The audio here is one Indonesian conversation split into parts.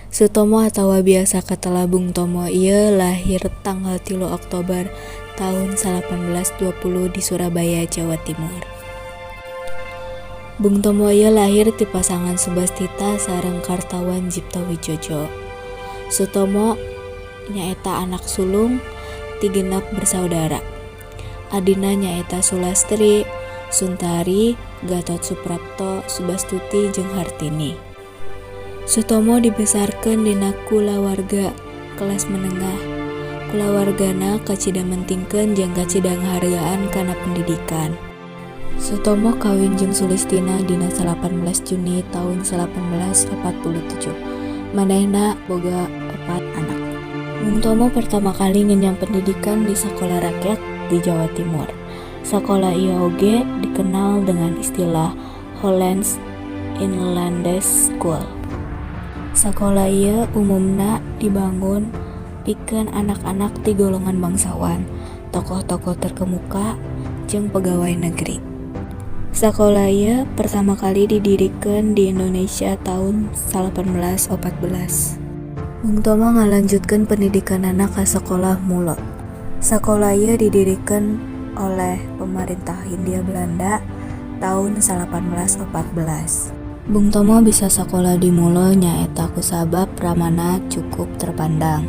Sutomo atau biasa katelah Bung Tomo ieu lahir tanggal 3 Oktober tahun 1820 di Surabaya, Jawa Timur. Bung Tomo ieu lahir ti pasangan Subastita sareng Kartawan Jipto Wijojo. Sutomo nyaeta anak sulung ti genep bersaudara. Adina nyaeta Sulastri, Suntari, Gatot Suprapto, Subastuti jeung Hartini. Sutomo dibesarkeun dina kulawarga kelas menengah. Kulawargana kacida mentingkeun jeung kacida ngahargaan kana pendidikan. Sutomo kawin jeung Sulistina dina 18 Juni tahun 1847. Manehna boga 4 anak. Bung Tomo pertama kali ngenyang pendidikan di sekolah rakyat di Jawa Timur. Sekolah ieu oge dikenal dengan istilah Hollands Inlandes School. Sekolah ieu umumna dibangun pikeun anak-anak ti golongan bangsawan, tokoh-tokoh terkemuka, jeung pegawai negeri. Sekolah ieu pertama kali didirikan di Indonesia tahun 1814. Bung Tomo ngalanjutkeun pendidikan anak ka sekolah mula. Sekolah ieu didirikan oleh pemerintah Hindia Belanda tahun 1814. Bung Tomo bisa sekolah di Mulo nyaeta kusabab ramana cukup terpandang.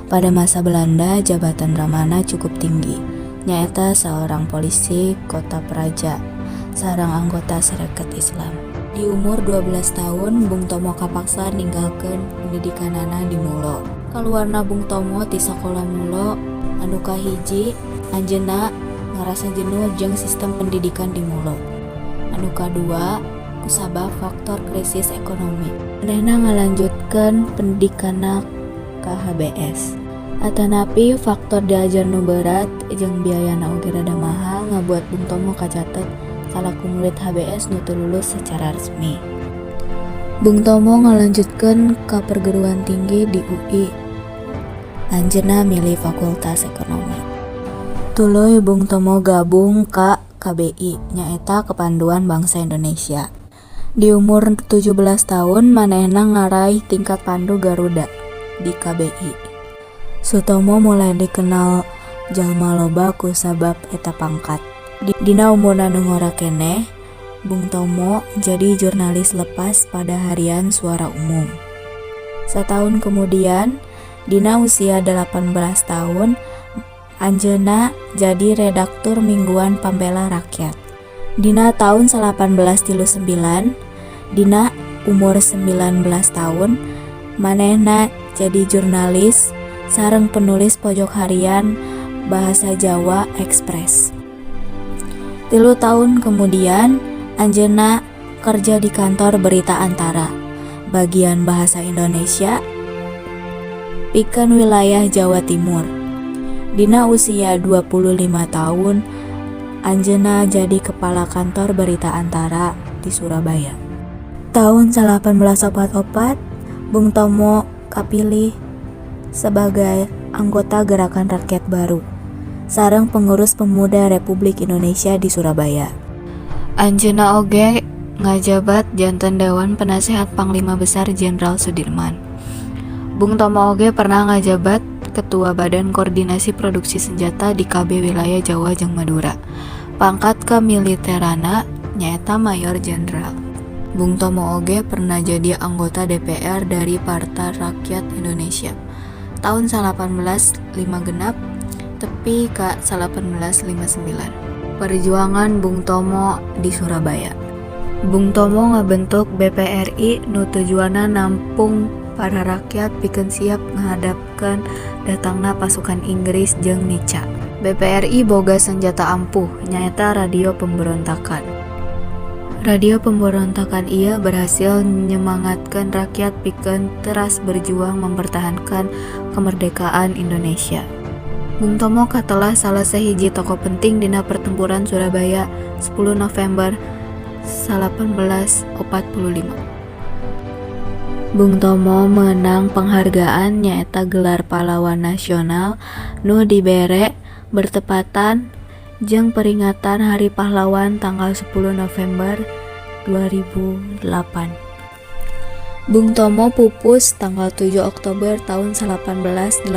Pada masa Belanda, jabatan ramana cukup tinggi, nyaeta seorang polisi kota Praja, sareng anggota Sarekat Islam. Di umur 12 tahun, Bung Tomo kapaksa ninggalkeun pendidikanana di Mulo. Kaluarna Bung Tomo ti sekolah Mulo anu kahiji, anjeunna ngarasa jenuh jeung sistem pendidikan di Mulo. Anu kadua, kusabab faktor krisis ekonomi. Manehna ngalanjutkeun pendidikanna ka HBS. Atanapi faktor diajar nu berat jeung biayana oge rada mahal ngabuat Bung Tomo kacatet salaku murid HBS nu teu lulus secara resmi. Bung Tomo ngalanjutkeun ka perguruan tinggi di UI. Anjeunna milih Fakultas Ekonomi. Tuluy Bung Tomo gabung ka KBI, nyaeta Kepanduan Bangsa Indonesia. Di umur 17 tahun manehna ngaraih tingkat pandu Garuda di KBI. Sutomo mulai dikenal jalma loba kusabab eta pangkat. Dina umurna nu ngora keneh, Bung Tomo jadi jurnalis lepas pada harian Suara Umum. Setahun kemudian, dina usia 18 tahun, anjeunna jadi redaktur mingguan Pambela Rakyat. Dina tahun 1839, dina umur 19 tahun, manehna jadi jurnalis sareng penulis pojok harian Bahasa Jawa Express. 3 tahun kemudian, anjeunna kerja di kantor Berita Antara, bagian Bahasa Indonesia, pikeun wilayah Jawa Timur. Dina usia 25 tahun, anjeunna jadi kepala kantor Berita Antara di Surabaya. Tahun 1844, Bung Tomo kapilih sebagai anggota Gerakan Rakyat Baru, sareng pengurus pemuda Republik Indonesia di Surabaya. Anjeunna oge ngajabat janten Dewan Penasehat Panglima Besar Jenderal Sudirman. Bung Tomo oge pernah ngajabat Ketua Badan Koordinasi Produksi Senjata di KB wilayah Jawa jeung Madura. Pangkat kemiliterana nyaeta Mayor Jenderal. Bung Tomo oge pernah jadi anggota DPR dari Partai Rakyat Indonesia tahun 1856 tepi ka 1859. Perjuangan Bung Tomo di Surabaya. Bung Tomo ngabentuk BPRI nu tujuanna nampung para rakyat pikeun siap ngahadapkeun datangna pasukan Inggris jeung Nica. BPRI boga senjata ampuh nyaeta radio pemberontakan. Radio pemberontakan ieu berhasil nyemangatkeun rakyat pikeun teras berjuang mempertahankan kemerdekaan Indonesia. Bung Tomo katelah salah sahiji tokoh penting dina pertempuran Surabaya 10 November 1845. Bung Tomo menang penghargaan nyaeta gelar pahlawan nasional nu dibere bertepatan jeung peringatan Hari Pahlawan tanggal 10 November 2008. Bung Tomo pupus tanggal 7 Oktober tahun 1881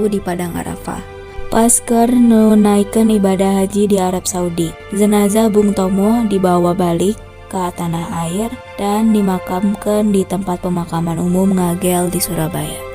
di Padang Arafah. Pas keur nunaikeun ibadah haji di Arab Saudi, jenazah Bung Tomo dibawa balik ke tanah air dan dimakamkan di tempat pemakaman umum Ngagel di Surabaya.